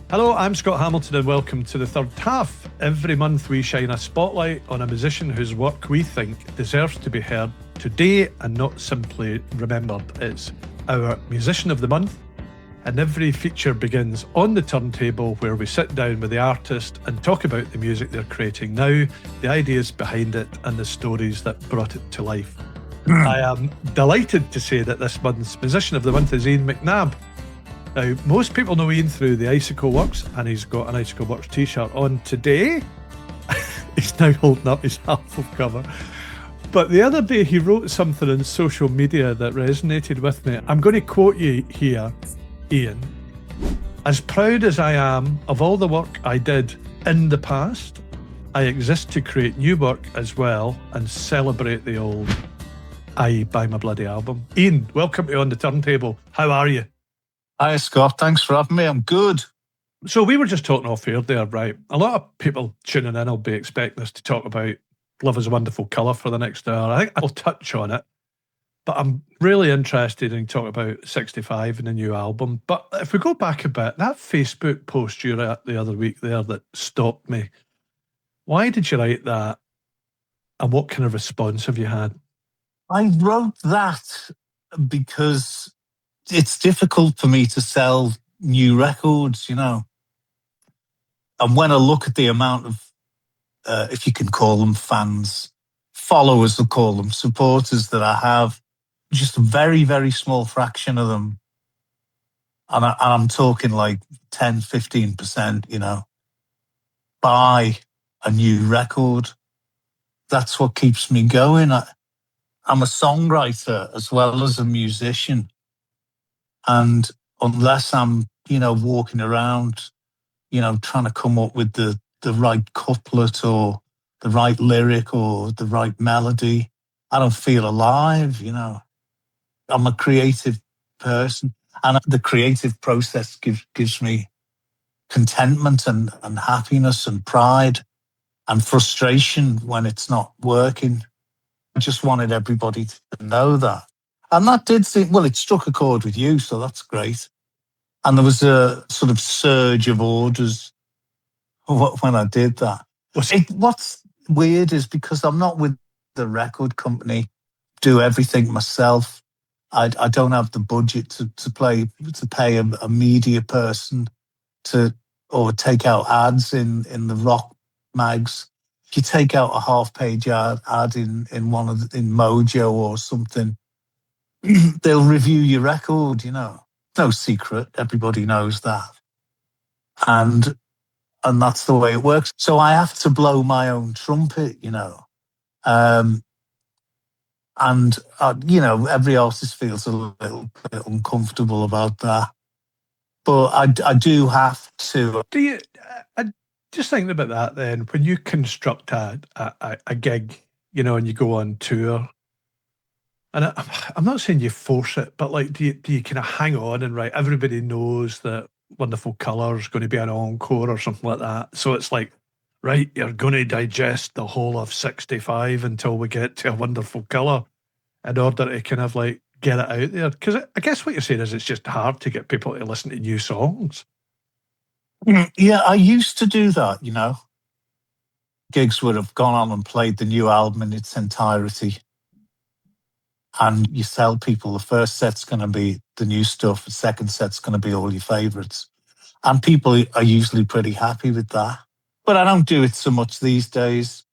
Hello, I'm Scott Hamilton and welcome to the third half. Every month we shine a spotlight on a musician whose work we think deserves to be heard today and not simply remembered. It's our Musician of the Month, and every feature begins on the turntable where we sit down with the artist and talk about the music they're creating now, the ideas behind it and the stories that brought it to life. I am delighted to say that this month's Musician of the Month is Ian McNabb. Now, most people know Ian through the Icicle Works, and he's got an Icicle Works t-shirt on today. He's now holding up his album cover. But the other day he wrote something on social media that resonated with me. I'm going to quote you here, Ian. As proud as I am of all the work I did in the past, I exist to create new work as well and celebrate the old. I buy my bloody album. Ian, welcome to On the Turntable. How are you? Hi, Scott. Thanks for having me. I'm good. So we were just talking off air there, right? A lot of people tuning in will be expecting us to talk about Love is a Wonderful Colour for the next hour. I think I'll touch on it, but I'm really interested in talking about 65 and the new album. But if we go back a bit, that Facebook post you wrote the other week there that stopped me. Why did you write that? And what kind of response have you had? I wrote that because it's difficult for me to sell new records, And when I look at the amount of, if you can call them fans, followers, I'll call them, supporters that I have, just a very, very small fraction of them. And I'm talking like 10, 15%, buy a new record. That's what keeps me going. I'm a songwriter as well as a musician. And unless I'm, walking around, trying to come up with the right couplet or the right lyric or the right melody, I don't feel alive, I'm a creative person, and the creative process gives me contentment and happiness and pride and frustration when it's not working. I just wanted everybody to know that. And that did seem, well, it struck a chord with you, so that's great. And there was a sort of surge of orders when I did that. What's weird is because I'm not with the record company, do everything myself. I don't have the budget to pay a media person or take out ads in the rock mags. If you take out a half-page ad in Mojo or something, they'll review your record, No secret. Everybody knows that. And that's the way it works. So I have to blow my own trumpet, And, every artist feels a little bit uncomfortable about that. But I do have to. Do you, just thinking about that then, when you construct a gig, and you go on tour, and I'm not saying you force it, but like, do you kind of hang on and right? Everybody knows that Wonderful Colour is going to be an encore or something like that. So it's like, right, you're going to digest the whole of 65 until we get to a Wonderful Colour in order to kind of like get it out there. Because I guess what you're saying is it's just hard to get people to listen to new songs. Yeah, I used to do that, Gigs would have gone on and played the new album in its entirety. And you tell people the first set's going to be the new stuff, the second set's going to be all your favourites. And people are usually pretty happy with that. But I don't do it so much these days.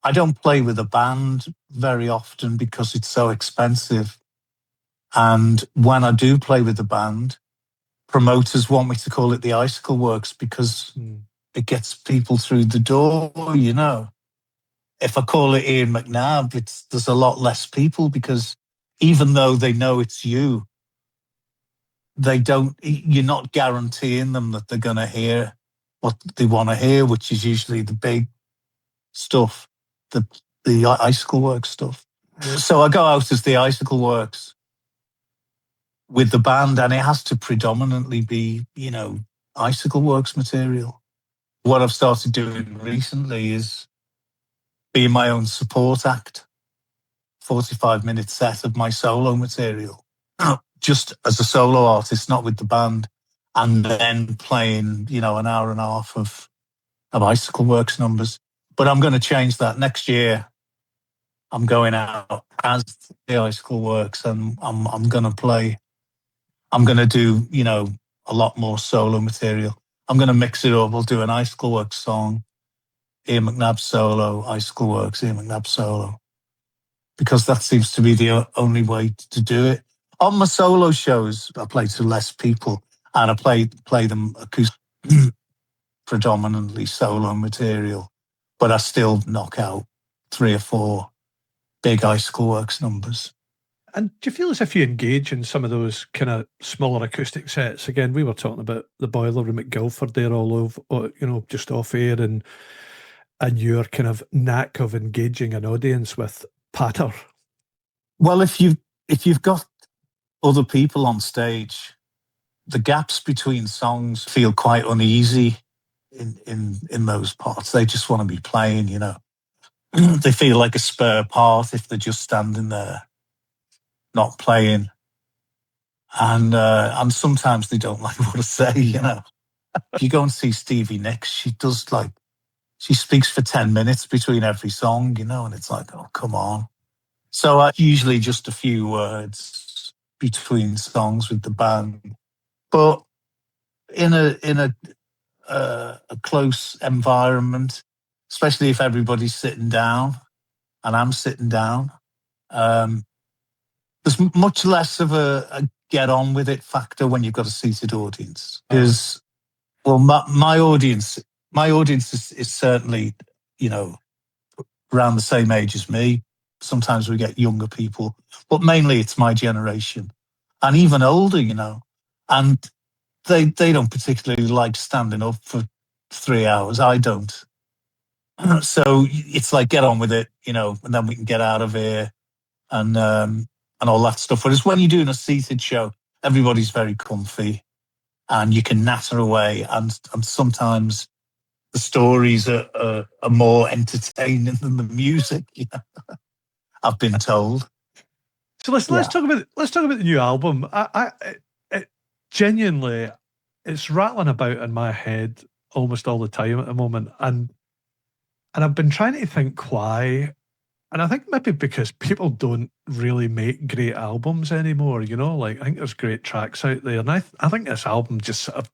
I don't play with a band very often because it's so expensive. And when I do play with a band, promoters want me to call it the Icicle Works because it gets people through the door, If I call it Ian McNabb, there's a lot less people because even though they know it's you, you're not guaranteeing them that they're going to hear what they want to hear, which is usually the big stuff, the Icicle Works stuff. So I go out as the Icicle Works with the band, and it has to predominantly be, Icicle Works material. What I've started doing recently is be my own support act, 45-minute set of my solo material, just as a solo artist, not with the band. and then playing, an hour and a half of Icicle Works numbers. But I'm going to change that next year. I'm going out as the Icicle Works, and I'm going to play. I'm going to do, a lot more solo material. I'm going to mix it up. We'll do an Icicle Works song, Ian McNabb solo, Icicle Works, Ian McNabb solo, because that seems to be the only way to do it. On my solo shows, I play to less people, and I play them acoustic, predominantly solo material, but I still knock out 3 or 4 big Icicle Works numbers. And do you feel as if you engage in some of those kind of smaller acoustic sets? Again, we were talking about the Boiler Room at Guildford there all over, just off air, and your kind of knack of engaging an audience with patter. Well, if you've got other people on stage, the gaps between songs feel quite uneasy in those parts. They just want to be playing, They feel like a spare part if they're just standing there, not playing. And sometimes they don't like what I say, If you go and see Stevie Nicks, she speaks for 10 minutes between every song, and it's like, oh, come on. So usually just a few words between songs with the band. But in a close environment, especially if everybody's sitting down and I'm sitting down, there's much less of a get on with it factor when you've got a seated audience. Because, well, my audience is certainly, around the same age as me. Sometimes we get younger people, but mainly it's my generation and even older, and they don't particularly like standing up for 3 hours. I don't. So it's like, get on with it, and then we can get out of here and all that stuff. Whereas when you're doing a seated show, everybody's very comfy and you can natter away. And sometimes the stories are more entertaining than the music, I've been told. So let's talk about the new album. It genuinely, it's rattling about in my head almost all the time at the moment, and I've been trying to think why, and I think maybe because people don't really make great albums anymore. Like, I think there's great tracks out there, and I think this album just sort of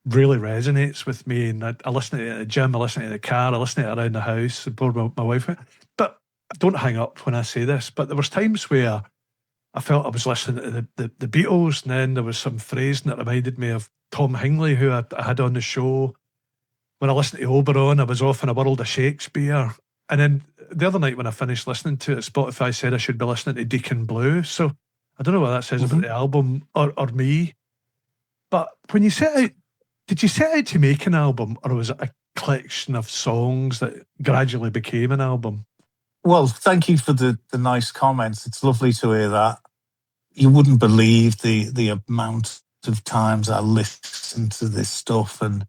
really resonates with me. And I listen to it at the gym, I listen to it in the car, I listen to it around the house, bored my wife with it. But don't hang up when I say this, but there was times where I felt I was listening to the Beatles, and then there was some phrasing that reminded me of Tom Hingley, who I had on the show. When I listened to Oberon, I was off in a world of Shakespeare. And then the other night when I finished listening to it, Spotify said I should be listening to Deacon Blue. So I don't know what that says about the album or me. But when you set out, did you set out to make an album, or was it a collection of songs that gradually became an album? Well, thank you for the nice comments. It's lovely to hear that. You wouldn't believe the amount of times I listened to this stuff and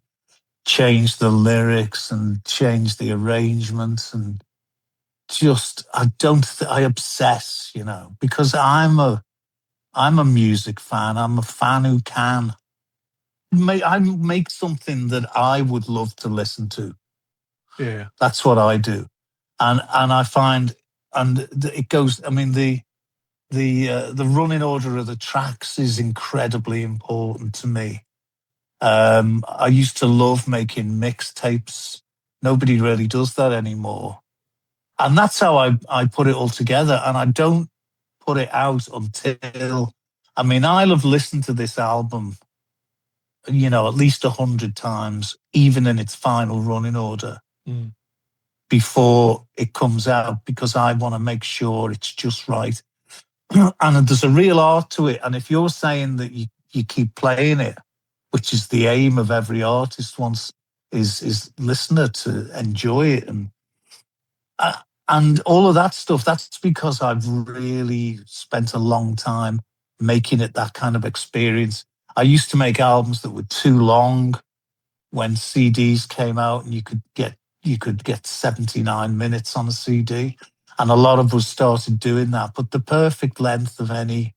changed the lyrics and changed the arrangements, and just I obsess, because I'm a music fan. I'm a fan who can make something that I would love to listen to. Yeah, that's what I do. And I find, and it goes, I mean, the running order of the tracks is incredibly important to me. I used to love making mixtapes. Nobody really does that anymore. And that's how I put it all together. And I don't put it out until, I'll have listened to this album, at least 100 times, even in its final running order. Before it comes out, because I want to make sure it's just right. And there's a real art to it. And if you're saying that you keep playing it, which is the aim of every artist wants, is listener to enjoy it and all of that stuff, that's because I've really spent a long time making it that kind of experience. I used to make albums that were too long when CDs came out, and you could get 79 minutes on a CD. And a lot of us started doing that. But the perfect length of any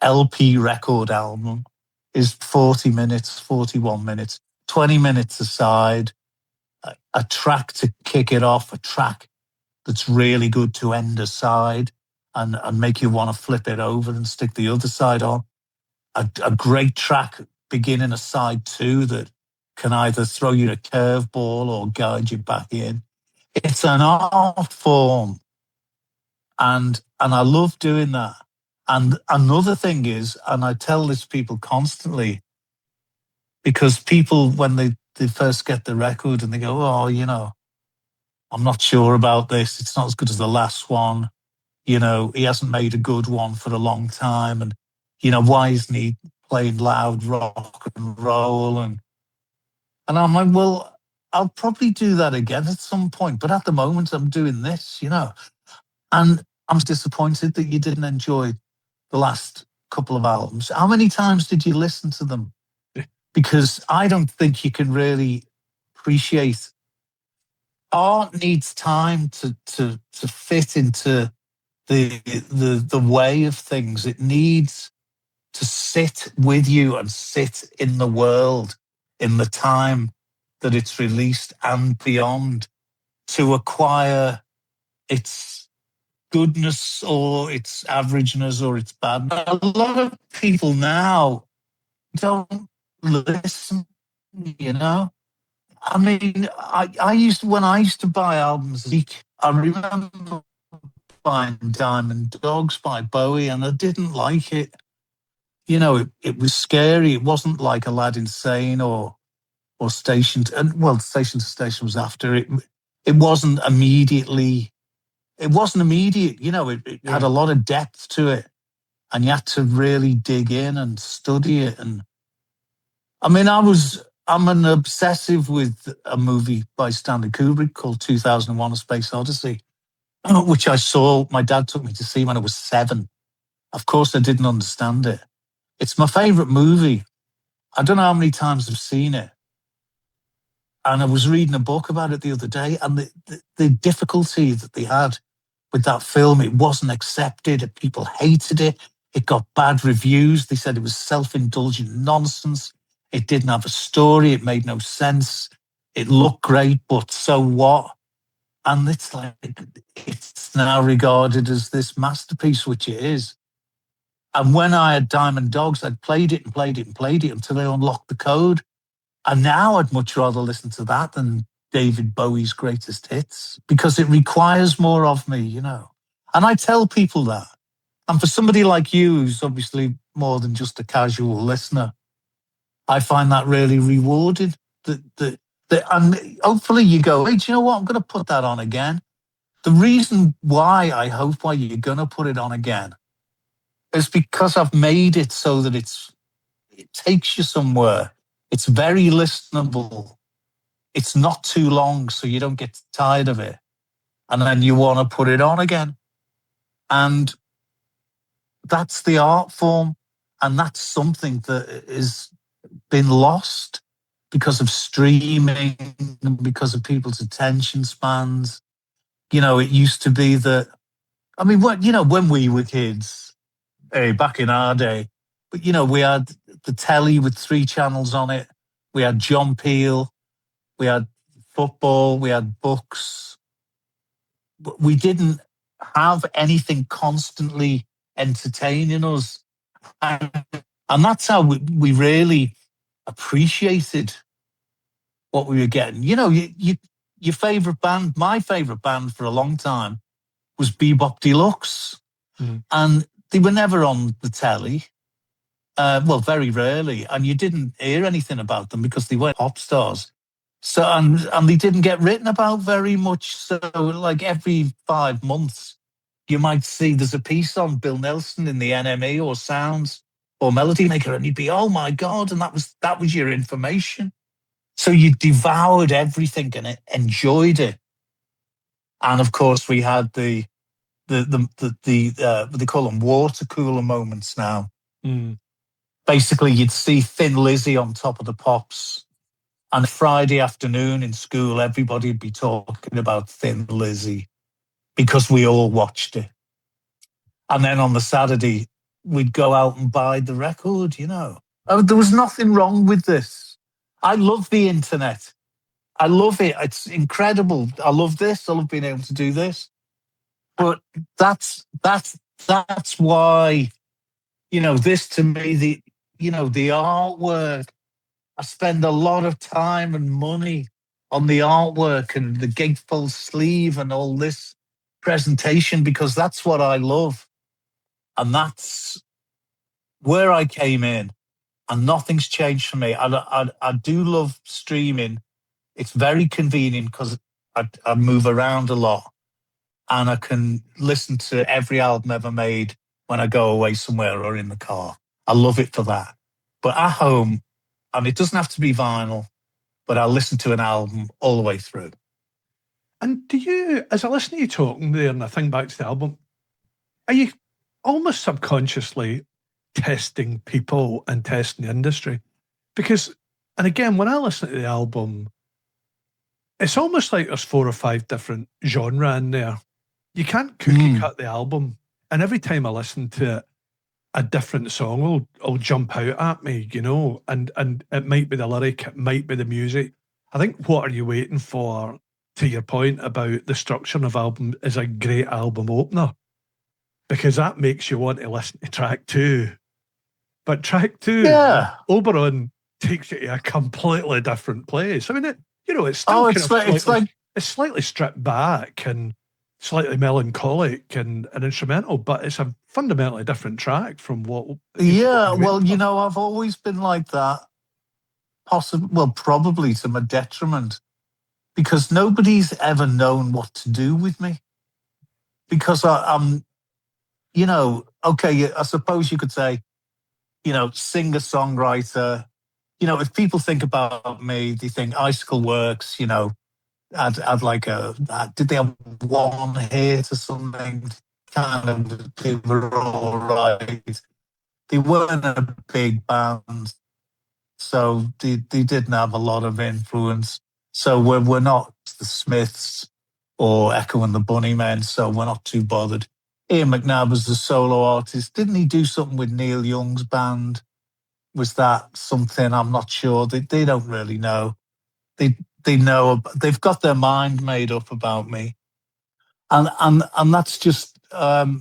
LP record album is 40 minutes, 41 minutes, 20 minutes aside, a track to kick it off, a track that's really good to end aside and make you want to flip it over and stick the other side on. A great track beginning a side two that can either throw you a curveball or guide you back in. It's an art form, and I love doing that. And another thing is, and I tell this to people constantly, because people, when they first get the record and they go, oh, I'm not sure about this. It's not as good as the last one. He hasn't made a good one for a long time. And, why isn't he playing loud rock and roll? And I'm like, well, I'll probably do that again at some point. But at the moment, I'm doing this, And I'm disappointed that you didn't enjoy the last couple of albums. How many times did you listen to them? Because I don't think you can really appreciate. Art needs time to fit into the way of things. It needs to sit with you and sit in the world in the time that it's released and beyond to acquire its goodness or its averageness or its bad. A lot of people now don't listen, I mean, when I used to buy albums, I remember buying Diamond Dogs by Bowie, and I didn't like it. It was scary. It wasn't like Aladdin Sane or Station Station to Station was after it. It wasn't immediately. It wasn't immediate. It had a lot of depth to it, and you had to really dig in and study it. And I mean, I'm an obsessive with a movie by Stanley Kubrick called 2001: A Space Odyssey, which I saw. My dad took me to see when I was 7. Of course, I didn't understand it. It's my favorite movie. I don't know how many times I've seen it. And I was reading a book about it the other day, and the difficulty that they had with that film, it wasn't accepted. People hated it. It got bad reviews. They said it was self-indulgent nonsense. It didn't have a story. It made no sense. It looked great, but so what? And it's like, it's now regarded as this masterpiece, which it is. And when I had Diamond Dogs, I'd played it and played it and played it until I unlocked the code. And now I'd much rather listen to that than David Bowie's greatest hits because it requires more of me, And I tell people that. And for somebody like you, who's obviously more than just a casual listener, I find that really rewarding. And hopefully you go, hey, do you know what? I'm going to put that on again. The reason why you're going to put it on again is because I've made it so that it takes you somewhere. It's very listenable. It's not too long, so you don't get tired of it. And then you want to put it on again. And that's the art form. And that's something that has been lost because of streaming, because of people's attention spans. It used to be that, I mean, when we were kids, back in our day, but, we had the telly with 3 channels on it. We had John Peel. We had football. We had books. We didn't have anything constantly entertaining us. And that's how we really appreciated what we were getting. Your favorite band, my favorite band for a long time was Bebop Deluxe. Mm. And they were never on the telly. Very rarely. And you didn't hear anything about them because they weren't pop stars. So, and they didn't get written about very much. So, like every 5 months, you might see there's a piece on Bill Nelson in the NME or Sounds or Melody Maker, and you'd be, oh my God, and that was your information. So you devoured everything and enjoyed it. And of course, we had the what they call them, water cooler moments now. Mm. Basically, you'd see Thin Lizzy on top of the pops. And Friday afternoon in school, everybody would be talking about Thin Lizzy because we all watched it. And then on the Saturday, we'd go out and buy the record, There was nothing wrong with this. I love the internet. I love it. It's incredible. I love this. I love being able to do this. But that's why, this to me, the artwork. I spend a lot of time and money on the artwork and the gatefold sleeve and all this presentation because that's what I love. And that's where I came in. And nothing's changed for me. I do love streaming. It's very convenient because I move around a lot and I can listen to every album ever made when I go away somewhere or in the car. I love it for that. But at home, and it doesn't have to be vinyl, but I'll listen to an album all the way through. And do you, as I listen to you talking there and I think back to the album, are you almost subconsciously testing people and testing the industry? Because, and again, when I listen to the album, it's almost like there's 4 or 5 different genre in there. You can't cookie cut the album. And every time I listen to it, a different song will jump out at me, and it might be the lyric, it might be the music. I think What Are You Waiting For, to your point about the structure of album, is a great album opener because that makes you want to listen to track 2. But track 2, Oberon takes you to a completely different place. I mean, it's still it's slightly stripped back and slightly melancholic and instrumental, but it's a fundamentally different track from what. I've always been like that. Probably to my detriment, because nobody's ever known what to do with me. Because I'm, I suppose you could say, singer songwriter. If people think about me, they think Icicle Works. I'd like did they have one hit or something? Kind of, they were all right. They weren't a big band, so they didn't have a lot of influence. So we're not the Smiths or Echo and the Bunnymen, so we're not too bothered. Ian McNabb was the solo artist. Didn't he do something with Neil Young's band? Was that something? I'm not sure. They don't really know. They know, they've got their mind made up about me, and that's just the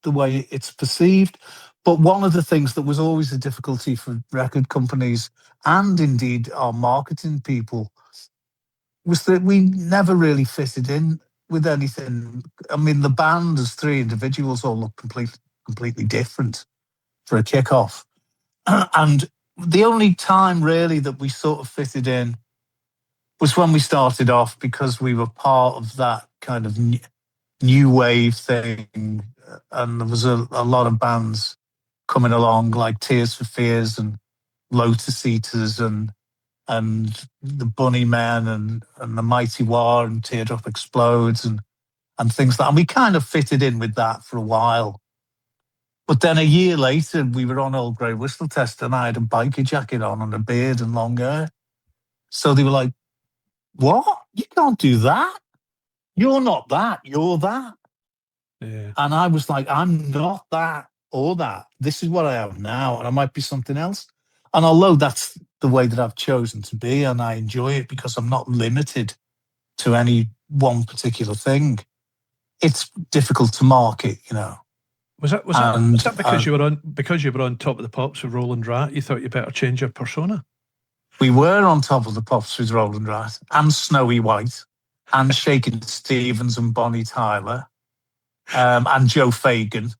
way it's perceived. But one of the things that was always a difficulty for record companies and indeed our marketing people was that we never really fitted in with anything. I mean, the band as 3 individuals all look completely different for a kickoff, and the only time really that we sort of fitted in was when we started off, because we were part of that kind of new wave thing. And there was a lot of bands coming along like Tears for Fears and Lotus Eaters and the Bunnymen and the Mighty War and Teardrop Explodes and things like that. And we kind of fitted in with that for a while. But then a year later, we were on Old Grey Whistle Test and I had a biker jacket on and a beard and long hair. So they were like, "What? You can't do that. You're not that. You're that." Yeah. And I was like, "I'm not that or that. This is what I am now, and I might be something else." And although that's the way that I've chosen to be, and I enjoy it because I'm not limited to any one particular thing, it's difficult to market, Was that because you were on Top of the Pops with Roland Rat? You thought you better change your persona? We were on Top of the Pops with Roland Rat and Snowy White and Shakin' Stevens and Bonnie Tyler and Joe Fagan.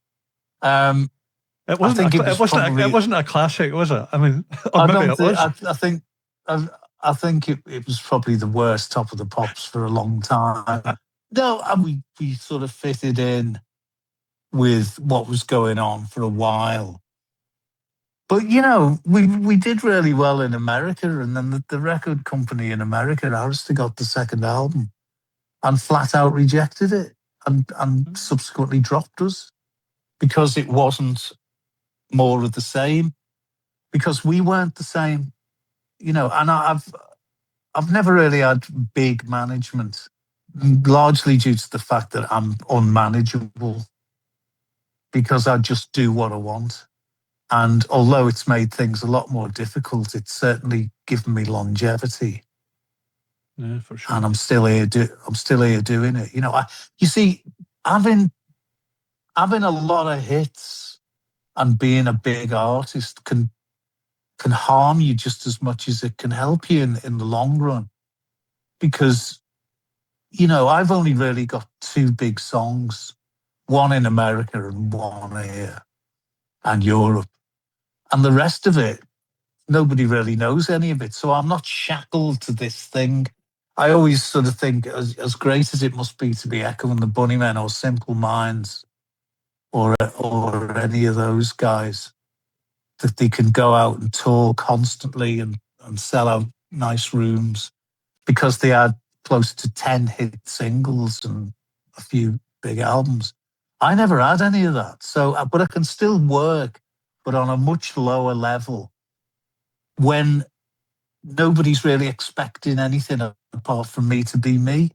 It wasn't a classic, was it? I mean, maybe it was. I think it was probably the worst Top of the Pops for a long time. No, and we sort of fitted in with what was going on for a while. But, we did really well in America, and then the record company in America, Arista, got the second album and flat out rejected it and subsequently dropped us because it wasn't more of the same, because we weren't the same, and I've never really had big management, largely due to the fact that I'm unmanageable, because I just do what I want. And although it's made things a lot more difficult, it's certainly given me longevity. Yeah, for sure. And I'm still here. I'm still here doing it. You know, you see, having a lot of hits and being a big artist can harm you just as much as it can help you in the long run. Because, you know, I've only really got two big songs, one in America and one here and Europe. And the rest of it, nobody really knows any of it. So I'm not shackled to this thing. I always sort of think, as great as it must be to be Echo and the Bunnymen or Simple Minds or any of those guys, that they can go out and tour constantly and sell out nice rooms because they had close to 10 hit singles and a few big albums. I never had any of that. So, but I can still work, but on a much lower level when nobody's really expecting anything apart from me to be me.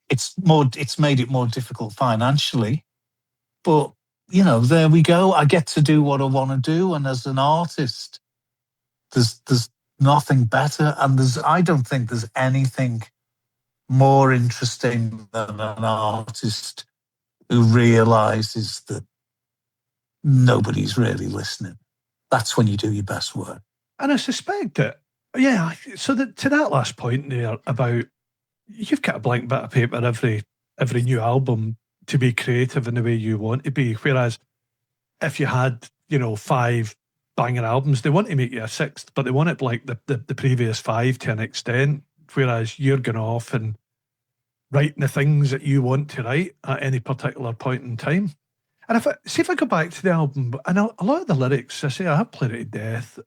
It's made it more difficult financially, but you know, there we go. I get to do what I want to do. And as an artist, there's nothing better. And I don't think there's anything more interesting than an artist who realizes that nobody's really listening. That's when you do your best work. And I suspect that, yeah, so that to that last point there about you've got a blank bit of paper every new album to be creative in the way you want to be. Whereas if you had, you know, 5 banging albums, they want to make you a 6th, but they want it like the previous 5 to an extent. Whereas you're going off and writing the things that you want to write at any particular point in time. And if I go back to the album, and a lot of the lyrics, I say I have played it to death.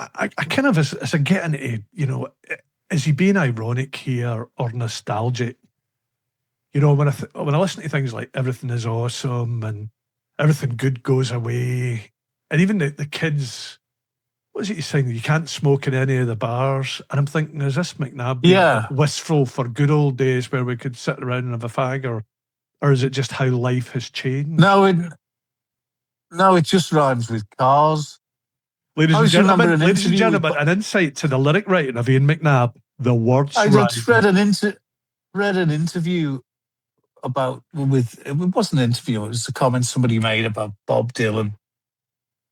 I kind of, as I get into, you know, is he being ironic here or nostalgic? You know, when I listen to things like Everything Is Awesome and Everything Good Goes Away, and even the kids, what is it he's saying? You can't smoke in any of the bars. And I'm thinking, is this McNab being wistful for good old days where we could sit around and have a fag, or is it just how life has changed? No, it just rhymes with cars. Ladies and gentlemen, an insight to the lyric writing of Ian McNabb. The words. I just read an interview about it wasn't an interview. It was a comment somebody made about Bob Dylan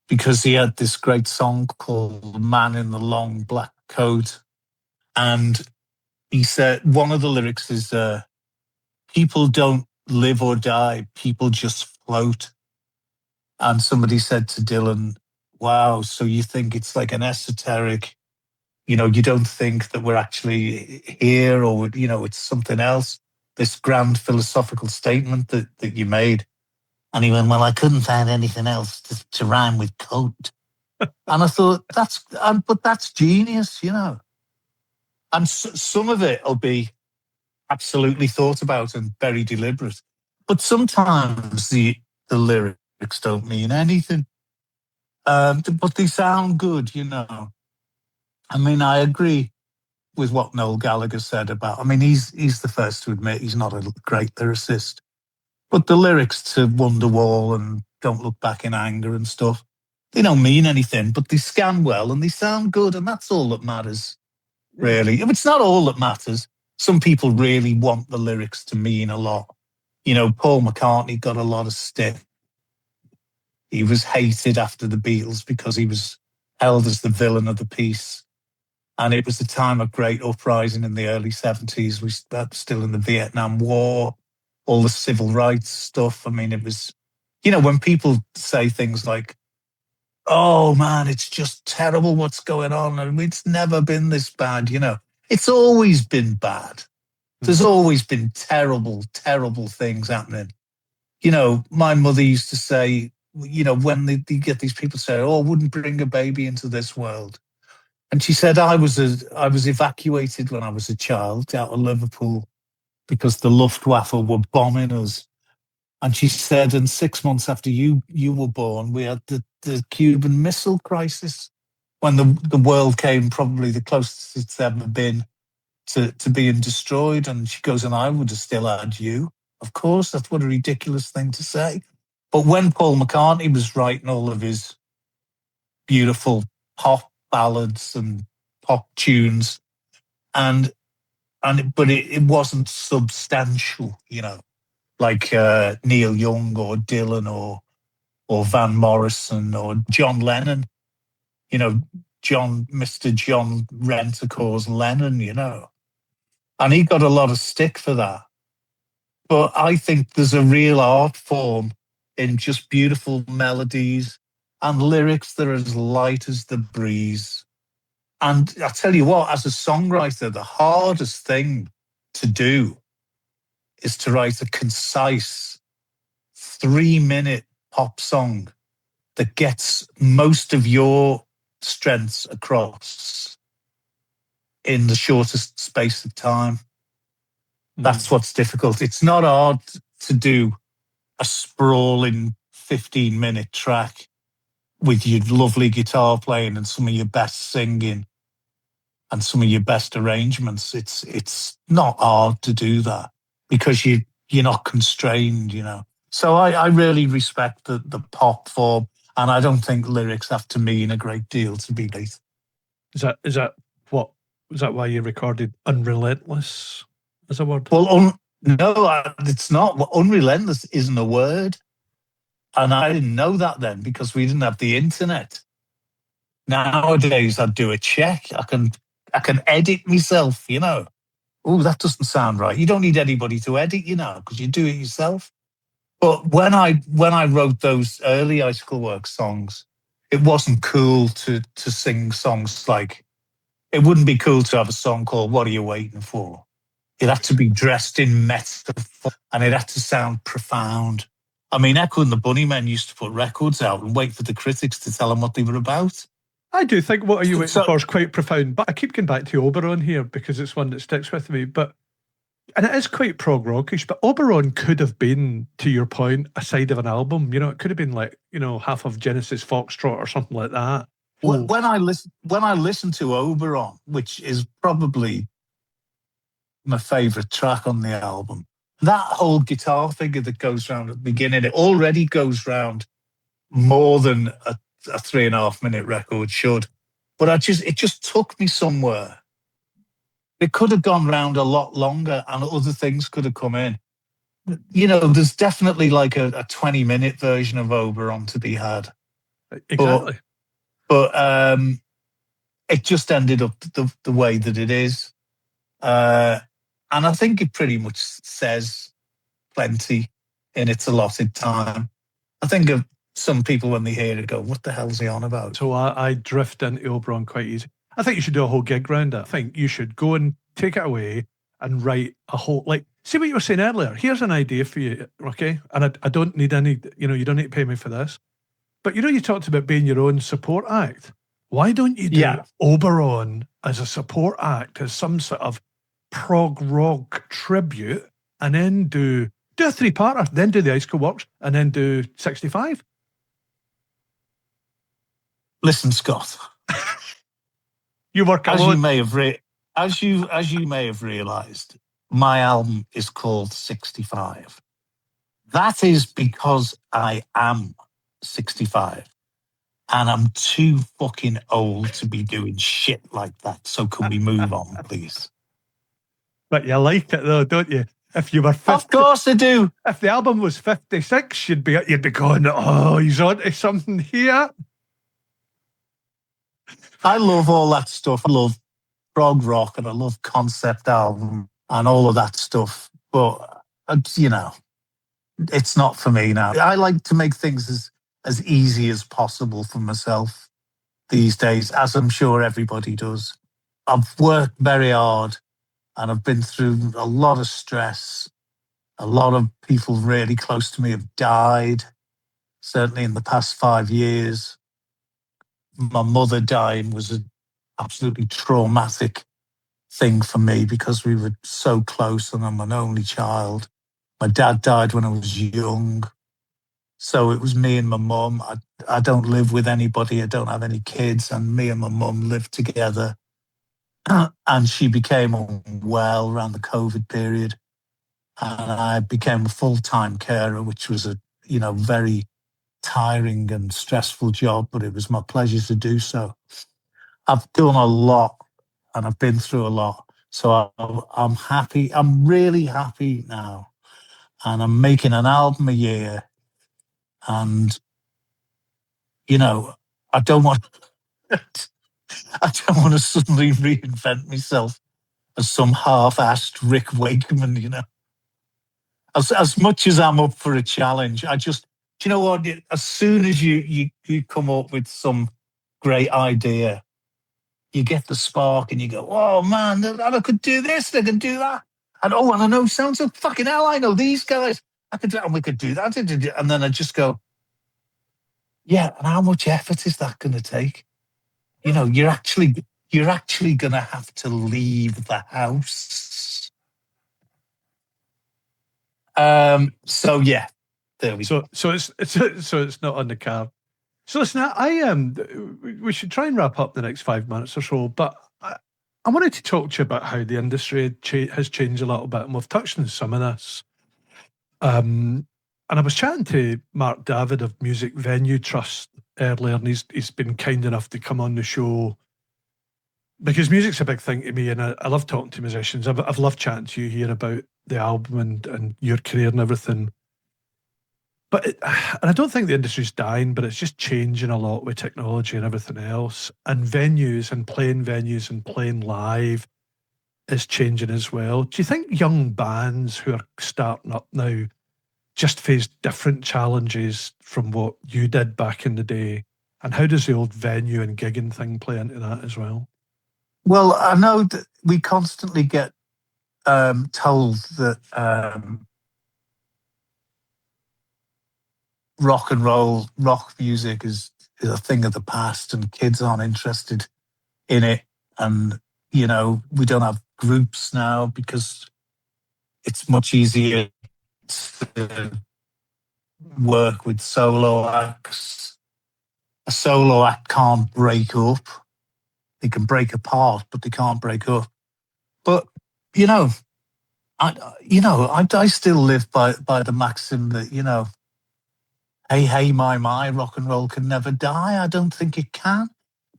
because he had this great song called "Man in the Long Black Coat," and he said one of the lyrics is "People don't live or die; people just float." And somebody said to Dylan, "Wow, so you think it's like an esoteric, you know, you don't think that we're actually here or, you know, it's something else, this grand philosophical statement that you made." And he went, "Well, I couldn't find anything else to rhyme with coat." And I thought, but that's genius, you know. And some of it will be absolutely thought about and very deliberate. But sometimes the lyrics don't mean anything. But they sound good, you know. I mean, I agree with what Noel Gallagher said about, I mean, he's the first to admit he's not a great lyricist. But the lyrics to Wonderwall and Don't Look Back in Anger and stuff, they don't mean anything, but they scan well and they sound good. And that's all that matters, really. It's not all that matters. Some people really want the lyrics to mean a lot. You know, Paul McCartney got a lot of stick. He was hated after the Beatles because he was held as the villain of the piece. And it was a time of great uprising in the early 70s. We were still in the Vietnam War, all the civil rights stuff. I mean, it was, you know, when people say things like, "Oh man, it's just terrible what's going on. And it's never been this bad," you know, it's always been bad. There's always been terrible, terrible things happening. You know, my mother used to say, you know, when they get these people say, "Oh, I wouldn't bring a baby into this world." And she said, I was evacuated when I was a child out of Liverpool because the Luftwaffe were bombing us. And she said, and 6 months after you were born, we had the Cuban Missile Crisis, when the world came probably the closest it's ever been to being destroyed. And she goes, and I would have still had you. Of course, that's what a ridiculous thing to say. But when Paul McCartney was writing all of his beautiful pop ballads and pop tunes, but it wasn't substantial, like Neil Young or Dylan or Van Morrison or John Lennon, Mr. John Rent-A-Cause Lennon, and he got a lot of stick for that. But I think there's a real art form in just beautiful melodies and lyrics that are as light as the breeze. And I tell you what, as a songwriter, the hardest thing to do is to write a concise 3-minute pop song that gets most of your strengths across in the shortest space of time. That's what's difficult. It's not hard to do a sprawling 15-minute track with your lovely guitar playing and some of your best singing and some of your best arrangements. It's not hard to do that because you're not constrained, So I really respect the pop form, and I don't think lyrics have to mean a great deal to be great. Is that why you recorded Unrelentless as a word? Well, no, it's not. Well, unrelentless isn't a word. And I didn't know that then because we didn't have the internet. Nowadays, I'd do a check. I can edit myself, Oh, that doesn't sound right. You don't need anybody to edit, because you do it yourself. But when I wrote those early Icicle Works songs, it wasn't cool to sing songs like, it wouldn't be cool to have a song called What Are You Waiting For? It had to be dressed in metaphor and it had to sound profound. I mean, Echo and the Bunnymen used to put records out and wait for the critics to tell them what they were about. I do think What Are You Waiting For is quite profound, but I keep going back to Oberon here because it's one that sticks with me. And it is quite prog rockish, but Oberon could have been, to your point, a side of an album. It could have been like, half of Genesis Foxtrot or something like that. When I listen to Oberon, which is probably my favourite track on the album, that whole guitar figure that goes round at the beginning, it already goes round more than a 3.5-minute record should. But it just took me somewhere. It could have gone round a lot longer and other things could have come in. There's definitely like a 20-minute version of Oberon to be had. Exactly. But it just ended up the way that it is. And I think it pretty much says plenty in its allotted time. I think of some people when they hear it go, what the hell's he on about? So I drift into Oberon quite easy. I think you should do a whole gig round it. I think you should go and take it away and write a whole, see what you were saying earlier. Here's an idea for you, okay? And I don't need any, you don't need to pay me for this. But you talked about being your own support act. Why don't you do Oberon as a support act, as some sort of prog rock tribute, and then do a 3-parter, then do the Icicle Works, and then do 65? Listen, Scott. You work alone. As you may have realised, my album is called 65. That is because I am 65. And I'm too fucking old to be doing shit like that. So can we move on, please? But you like it though, don't you? If you were 50, of course I do. If the album was 56, you'd be going, oh, he's onto something here. I love all that stuff. I love prog rock and I love concept album and all of that stuff. But it's not for me now. I like to make things as easy as possible for myself these days, as I'm sure everybody does. I've worked very hard and I've been through a lot of stress. A lot of people really close to me have died, certainly in the past 5 years. My mother dying was an absolutely traumatic thing for me because we were so close and I'm an only child. My dad died when I was young. So it was me and my mum. I don't live with anybody. I don't have any kids. And me and my mum lived together. And she became unwell around the COVID period. And I became a full-time carer, which was very tiring and stressful job, but it was my pleasure to do so. I've done a lot and I've been through a lot. So I'm happy. I'm really happy now. And I'm making an album a year. And, I don't want I don't want to suddenly reinvent myself as some half-assed Rick Wakeman. As much as I'm up for a challenge, do you know what? As soon as you come up with some great idea, you get the spark and you go, oh man, I could do this, I could do that. And I know sounds of fucking hell, I know these guys. I could do, and we could do that. And then I just go, yeah, and how much effort is that going to take? You're actually going to have to leave the house. So yeah, there we go. So it's not on the card. So listen, we should try and wrap up the next 5 minutes or so, but I wanted to talk to you about how the industry has changed a little bit, and we've touched on some of this. And I was chatting to Mark David of Music Venue Trust earlier, and he's been kind enough to come on the show because music's a big thing to me, and I love talking to musicians. I've loved chatting to you here about the album and your career and everything. And I don't think the industry's dying, but it's just changing a lot with technology and everything else. And venues and playing live is changing as well. Do you think young bands who are starting up now just face different challenges from what you did back in the day? And how does the old venue and gigging thing play into that as well? Well, I know that we constantly get told that rock music is a thing of the past and kids aren't interested in it. And, we don't have groups now because it's much easier to work with solo acts. A solo act can't break up. They can break apart, but they can't break up. But, I still live by the maxim that, hey, my, rock and roll can never die. I don't think it can.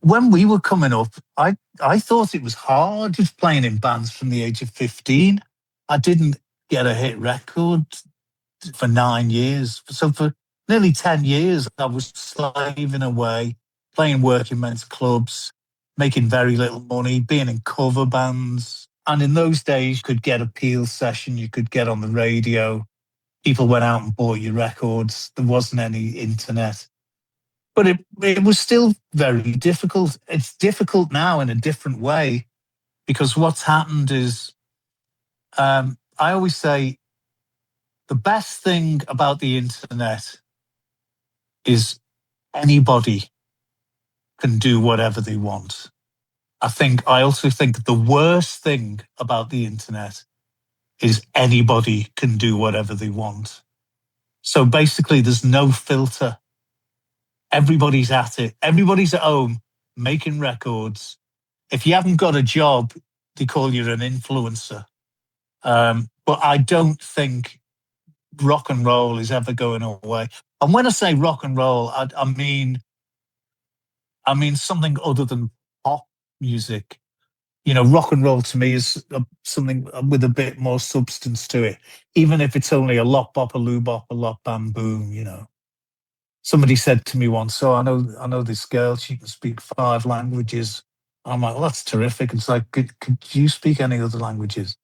When we were coming up, I thought it was hard just playing in bands from the age of 15. I didn't get a hit record for 9 years. So for nearly 10 years, I was slaving away, playing working men's clubs, making very little money, being in cover bands. And in those days, you could get a Peel session, you could get on the radio. People went out and bought your records. There wasn't any internet. But it was still very difficult. It's difficult now in a different way because what's happened is, I always say, the best thing about the internet is anybody can do whatever they want. I also think the worst thing about the internet is anybody can do whatever they want. So basically, there's no filter. Everybody's at it. Everybody's at home making records. If you haven't got a job, they call you an influencer. But I don't think rock and roll is ever going away. And when I say rock and roll, I mean something other than pop music. Rock and roll to me is something with a bit more substance to it, even if it's only a lot bop, a loo bop, a lot bam boom. Somebody said to me once, "So I know this girl. She can speak 5 languages." I'm like, "Well, that's terrific." It's like, could you speak any other languages?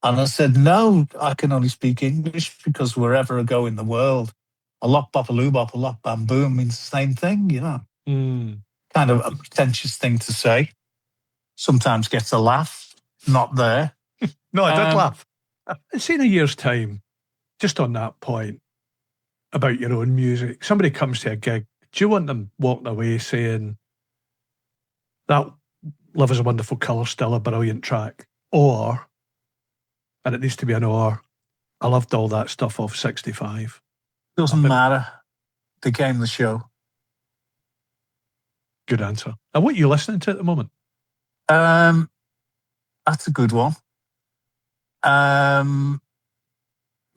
And I said, "No, I can only speak English because wherever I go in the world, a lot bop, a loo bop, a lot bam boom means the same thing." Kind of a pretentious thing to say. Sometimes gets a laugh. Not there. No, I did laugh. Say in a year's time, just on that point about your own music, somebody comes to a gig, do you want them walking away saying, that Love is a Wonderful Colour, still a brilliant track? Or, and it needs to be an or, I loved all that stuff off 65. Doesn't matter. They came the show. Good answer. And what are you listening to at the moment? That's a good one.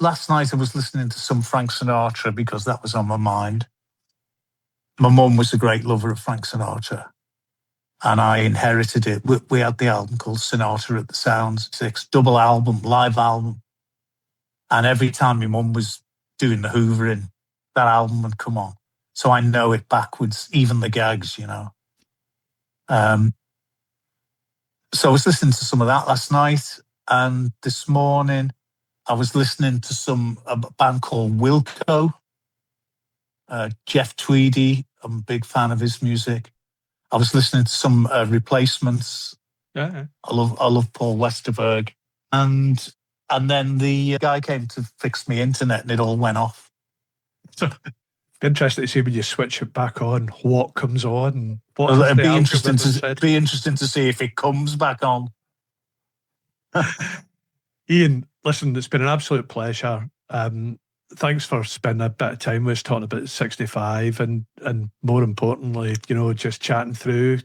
last night I was listening to some Frank Sinatra because that was on my mind. My mum was a great lover of Frank Sinatra, and I inherited it. We had the album called Sinatra at the Sounds, 6 double album, live album. And every time my mum was doing the hoovering, that album would come on. So I know it backwards, even the gags, you know. So I was listening to some of that last night, and this morning I was listening to a band called Wilco. Jeff Tweedy, I'm a big fan of his music. I was listening to some Replacements. Yeah. I love Paul Westerberg. And then the guy came to fix my internet and it all went off. So be interesting to see when you switch it back on, what comes on. And what Well, it'd the be interesting algorithm to see if it comes back on. Ian, listen, it's been an absolute pleasure. Thanks for spending a bit of time with us talking about 65 and more importantly, you know, just chatting through.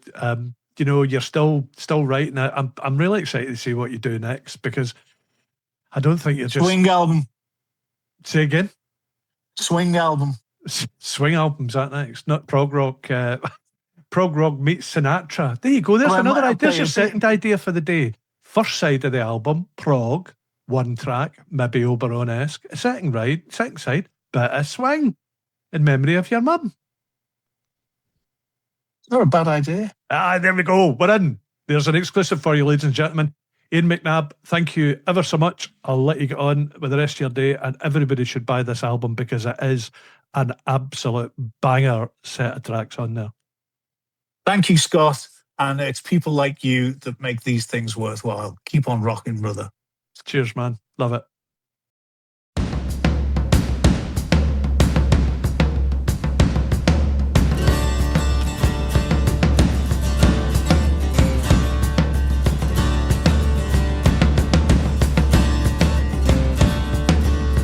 You know, you're still writing. I'm really excited to see what you do next, because I don't think you're just... Swing album. Say again? Swing album. Swing album's that next? Not prog rock. Prog rock meets Sinatra. There you go. There's another idea. There's your second idea for the day. First side of the album, prog, 1 track, maybe Oberon-esque. Second side, bit of swing in memory of your mum. Not a bad idea. There we go. We're in. There's an exclusive for you, ladies and gentlemen. Ian McNabb, thank you ever so much. I'll let you get on with the rest of your day, and everybody should buy this album because it is an absolute banger set of tracks on there. Thank you, Scott. And it's people like you that make these things worthwhile. Keep on rocking, brother. Cheers, man. Love it.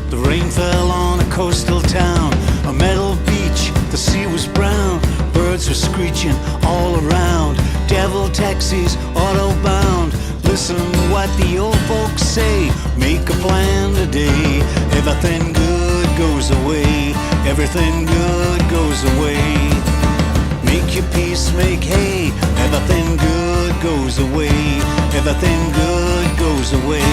The rain fell on a coastal town, a metal beach, the sea was brown, birds were screeching all around, devil taxis auto-bound. Listen what the old folks say, make a plan today. Everything good goes away, everything good goes away. Make your peace, make hay, everything good goes away, everything good goes away.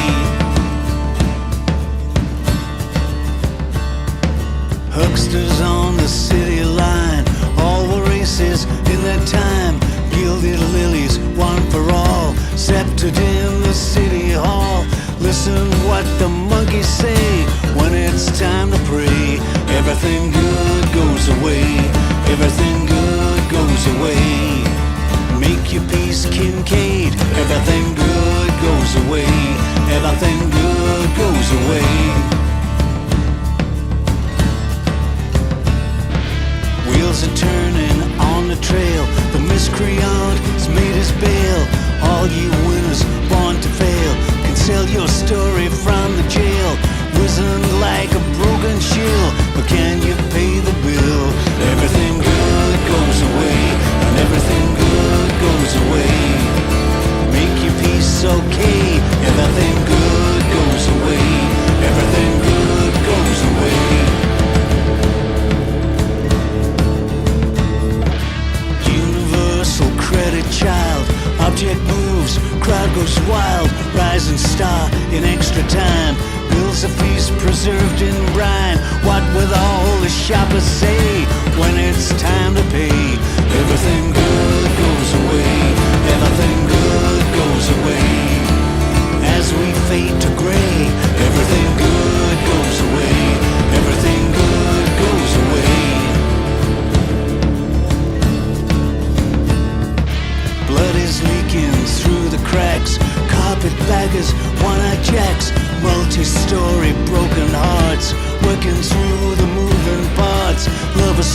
Hucksters on the city line, all the races in their time, gilded lilies, one for all, sceptered in the city hall. Listen what the monkeys say when it's time to pray. Everything good goes away, everything good goes away. Make your peace, Kincaid, everything good goes away, everything good goes away. Wheels are turning on the trail, the miscreant has made his bail. All you winners born to fail can sell your story from the jail. Wizened like a broken shield, but can you pay the bill? Everything good goes away, and everything good goes away. Make your peace okay, everything good goes away, everything good goes away. Credit child, object moves, crowd goes wild, rising star in extra time, bills a feast preserved in brine. What will all the shoppers say when it's time to pay? Everything good goes away, everything good goes away. As we fade to gray, everything good goes away, everything good goes away. Blood is leaking through the cracks, carpetbaggers, one-eyed jacks, multi-story broken hearts, working through the moving parts. Lovers